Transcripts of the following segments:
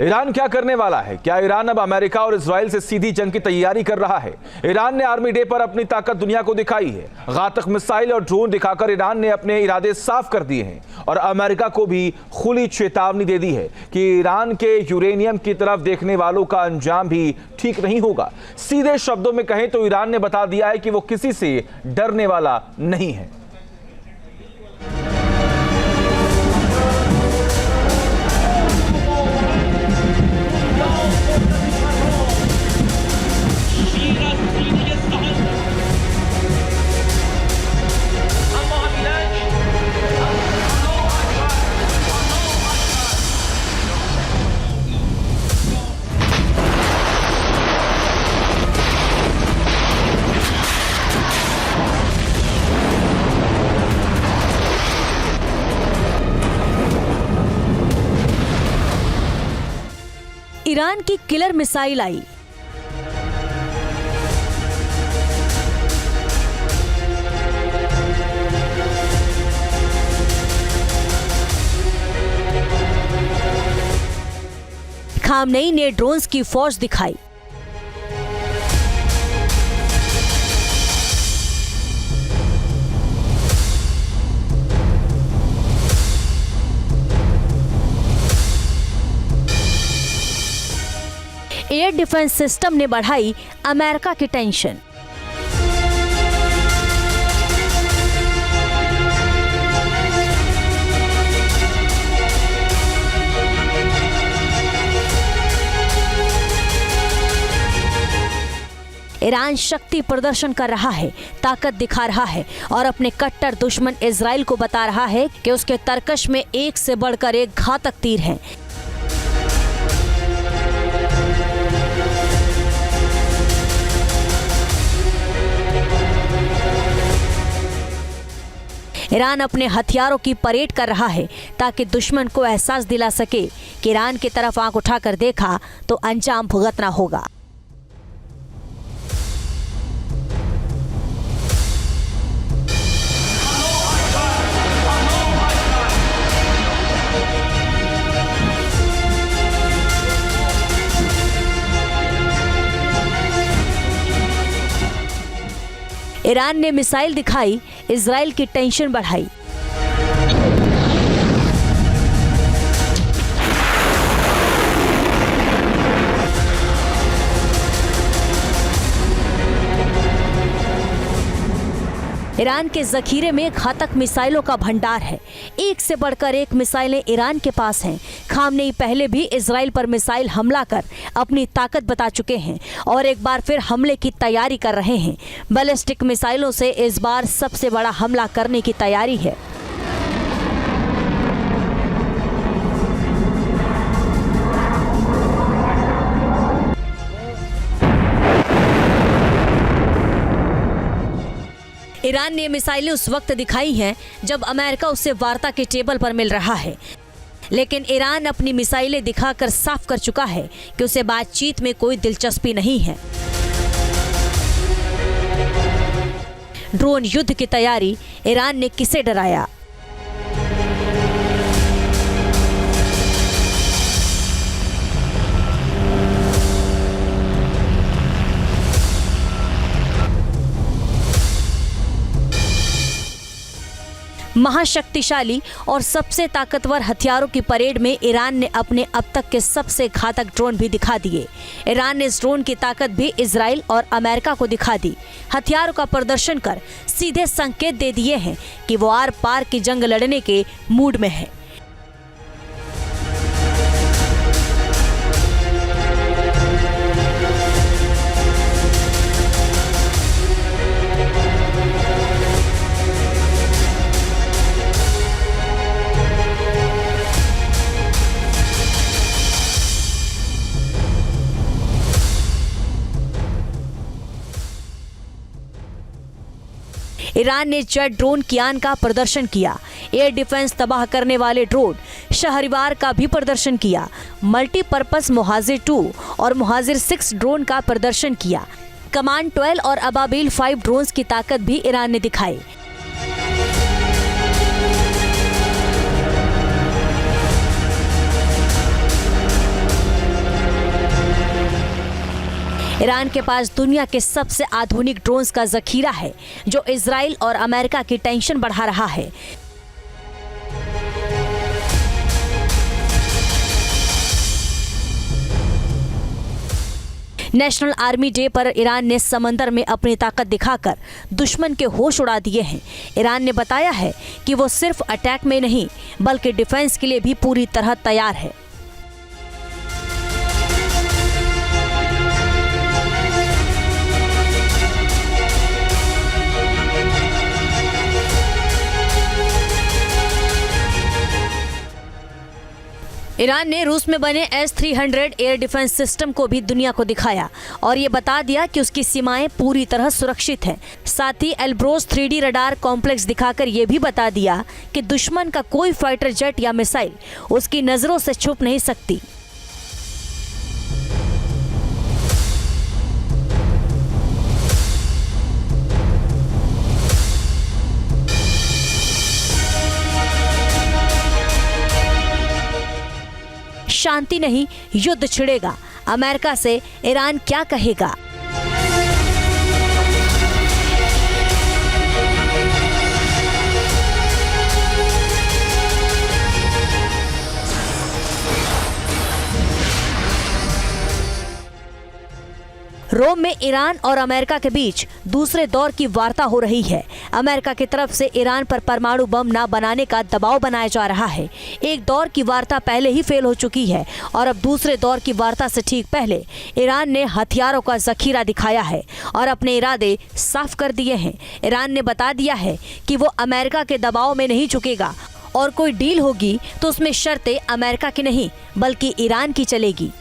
Iran क्या करने वाला है? क्या ईरान अब अमेरिका और इजराइल से सीधी जंग की तैयारी कर रहा है? ईरान ने आर्मी डे पर अपनी ताकत दुनिया को दिखाई है। घातक मिसाइल और ड्रोन दिखाकर ईरान ने अपने इरादे साफ कर दिए हैं और अमेरिका को भी खुली चेतावनी दे दी है कि ईरान के यूरेनियम की तरफ देखने वालों का अंजाम भी ठीक नहीं होगा। सीधे शब्दों में कहें तो ईरान ने बता दिया है कि वो किसी से डरने वाला नहीं है। ईरान की किलर मिसाइल आई। खामनेई ने ड्रोन्स की फौज दिखाई। एयर डिफेंस सिस्टम ने बढ़ाई अमेरिका की टेंशन। ईरान शक्ति प्रदर्शन कर रहा है, ताकत दिखा रहा है और अपने कट्टर दुश्मन इजराइल को बता रहा है कि उसके तरकश में एक से बढ़कर एक घातक तीर हैं। ईरान अपने हथियारों की परेड कर रहा है ताकि दुश्मन को एहसास दिला सके कि ईरान की तरफ आंख उठाकर देखा तो अंजाम भुगतना होगा। ईरान ने मिसाइल दिखाई, इजराइल की टेंशन बढ़ाई। ईरान के जखीरे में घातक मिसाइलों का भंडार है। एक से बढ़कर एक मिसाइलें ईरान के पास हैं। खामनेई पहले भी इजराइल पर मिसाइल हमला कर अपनी ताकत बता चुके हैं और एक बार फिर हमले की तैयारी कर रहे हैं। बैलिस्टिक मिसाइलों से इस बार सबसे बड़ा हमला करने की तैयारी है। ईरान ने मिसाइलें उस वक्त दिखाई हैं जब अमेरिका उससे वार्ता के टेबल पर मिल रहा है, लेकिन ईरान अपनी मिसाइलें दिखाकर साफ कर चुका है कि उसे बातचीत में कोई दिलचस्पी नहीं है। ड्रोन युद्ध की तैयारी, ईरान ने किसे डराया? महाशक्तिशाली और सबसे ताकतवर हथियारों की परेड में ईरान ने अपने अब तक के सबसे घातक ड्रोन भी दिखा दिए। ईरान ने इस ड्रोन की ताकत भी इजराइल और अमेरिका को दिखा दी। हथियारों का प्रदर्शन कर सीधे संकेत दे दिए हैं कि वो आर पार की जंग लड़ने के मूड में है। ईरान ने जेट ड्रोन कियान का प्रदर्शन किया। एयर डिफेंस तबाह करने वाले ड्रोन शहरीवार का भी प्रदर्शन किया। मल्टीपर्पस मुहाजिर 2 और मुहाजिर 6 ड्रोन का प्रदर्शन किया। कमांड 12 और अबाबील 5 ड्रोन्स की ताकत भी ईरान ने दिखाई। ईरान के पास दुनिया के सबसे आधुनिक ड्रोन्स का जखीरा है, जो इजराइल और अमेरिका की टेंशन बढ़ा रहा है। नेशनल आर्मी डे पर ईरान ने समंदर में अपनी ताकत दिखाकर दुश्मन के होश उड़ा दिए हैं। ईरान ने बताया है कि वो सिर्फ अटैक में नहीं बल्कि डिफेंस के लिए भी पूरी तरह तैयार है। ईरान ने रूस में बने S-300 एयर डिफेंस सिस्टम को भी दुनिया को दिखाया और ये बता दिया कि उसकी सीमाएं पूरी तरह सुरक्षित हैं। साथ ही एल्ब्रोस 3D रडार कॉम्प्लेक्स दिखाकर ये भी बता दिया कि दुश्मन का कोई फाइटर जेट या मिसाइल उसकी नजरों से छुप नहीं सकती। शांति नहीं, युद्ध छिड़ेगा। अमेरिका से ईरान क्या कहेगा? रोम में ईरान और अमेरिका के बीच दूसरे दौर की वार्ता हो रही है। अमेरिका की तरफ से ईरान पर परमाणु बम न बनाने का दबाव बनाया जा रहा है। एक दौर की वार्ता पहले ही फेल हो चुकी है और अब दूसरे दौर की वार्ता से ठीक पहले ईरान ने हथियारों का जखीरा दिखाया है और अपने इरादे साफ कर दिए हैं। ईरान ने बता दिया है कि वो अमेरिका के दबाव में नहीं झुकेगा और कोई डील होगी तो उसमें शर्तें अमेरिका की नहीं बल्कि ईरान की चलेगी।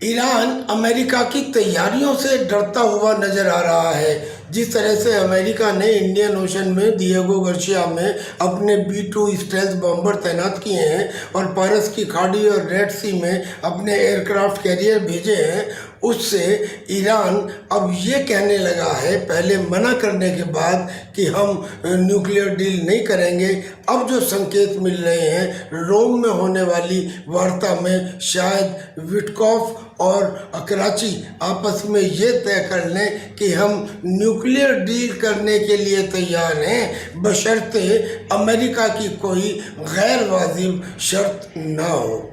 ईरान अमेरिका की तैयारियों से डरता हुआ नजर आ रहा है। जिस तरह से अमेरिका ने इंडियन ओशन में दिएगो गार्सिया में अपने B-2 स्टेल्थ बॉम्बर तैनात किए हैं और पारस की खाड़ी और रेड सी में अपने एयरक्राफ्ट कैरियर भेजे हैं, उससे ईरान अब ये कहने लगा है, पहले मना करने के बाद कि हम न्यूक्लियर डील नहीं करेंगे। अब जो संकेत मिल रहे हैं रोम में होने वाली वार्ता में शायद विटकॉफ और कराची आपस में ये तय कर लें कि हम न्यूक्लियर डील करने के लिए तैयार हैं, बशर्ते अमेरिका की कोई गैर वाजिब शर्त ना हो।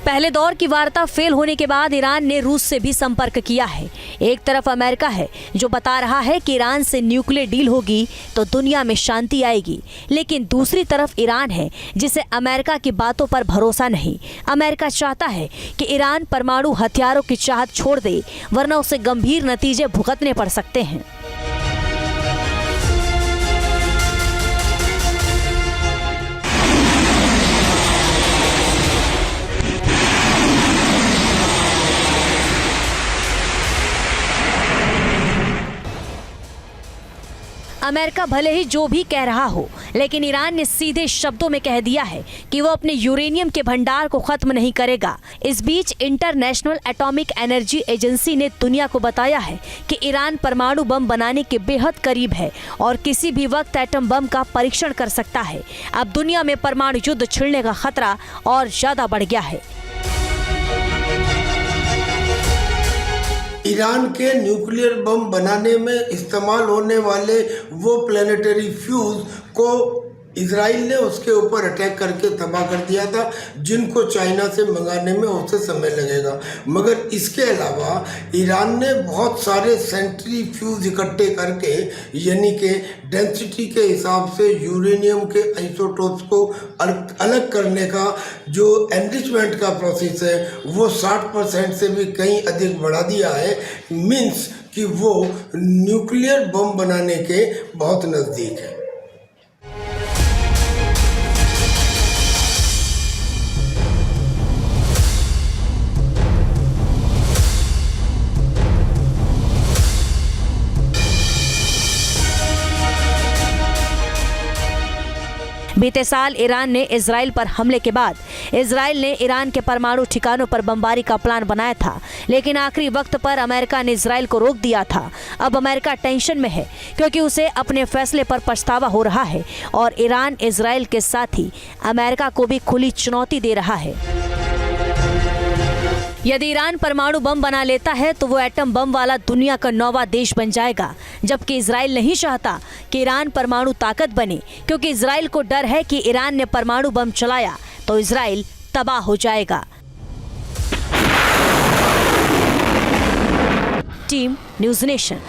पहले दौर की वार्ता फेल होने के बाद ईरान ने रूस से भी संपर्क किया है। एक तरफ अमेरिका है जो बता रहा है कि ईरान से न्यूक्लियर डील होगी तो दुनिया में शांति आएगी, लेकिन दूसरी तरफ ईरान है जिसे अमेरिका की बातों पर भरोसा नहीं। अमेरिका चाहता है कि ईरान परमाणु हथियारों की चाहत छोड़ दे, वरना उसे गंभीर नतीजे भुगतने पड़ सकते हैं। अमेरिका भले ही जो भी कह रहा हो, लेकिन ईरान ने सीधे शब्दों में कह दिया है कि वो अपने यूरेनियम के भंडार को खत्म नहीं करेगा। इस बीच इंटरनेशनल एटॉमिक एनर्जी एजेंसी ने दुनिया को बताया है कि ईरान परमाणु बम बनाने के बेहद करीब है और किसी भी वक्त एटम बम का परीक्षण कर सकता है। अब दुनिया में परमाणु युद्ध छिड़ने का खतरा और ज्यादा बढ़ गया है। ईरान के न्यूक्लियर बम बनाने में इस्तेमाल होने वाले वो प्लेनेटरी फ्यूज को इजराइल ने उसके ऊपर अटैक करके तबाह कर दिया था, जिनको चाइना से मंगाने में उससे समय लगेगा। मगर इसके अलावा ईरान ने बहुत सारे सेंट्रीफ्यूज इकट्ठे करके, यानी कि डेंसिटी के हिसाब से यूरेनियम के आइसोटोप्स को अलग करने का जो एनरिचमेंट का प्रोसेस है वो 60% से भी कहीं अधिक बढ़ा दिया है। मीन्स कि वो न्यूक्लियर बम बनाने के बहुत नज़दीक है। बीते साल ईरान ने इजराइल पर हमले के बाद इजराइल ने ईरान के परमाणु ठिकानों पर बमबारी का प्लान बनाया था, लेकिन आखिरी वक्त पर अमेरिका ने इजराइल को रोक दिया था। अब अमेरिका टेंशन में है क्योंकि उसे अपने फैसले पर पछतावा हो रहा है और ईरान इजराइल के साथ ही अमेरिका को भी खुली चुनौती दे रहा है। यदि ईरान परमाणु बम बना लेता है तो वो एटम बम वाला दुनिया का 9वां देश बन जाएगा, जबकि इजराइल नहीं चाहता कि ईरान परमाणु ताकत बने, क्योंकि इजराइल को डर है कि ईरान ने परमाणु बम चलाया तो इजराइल तबाह हो जाएगा। Team news nation.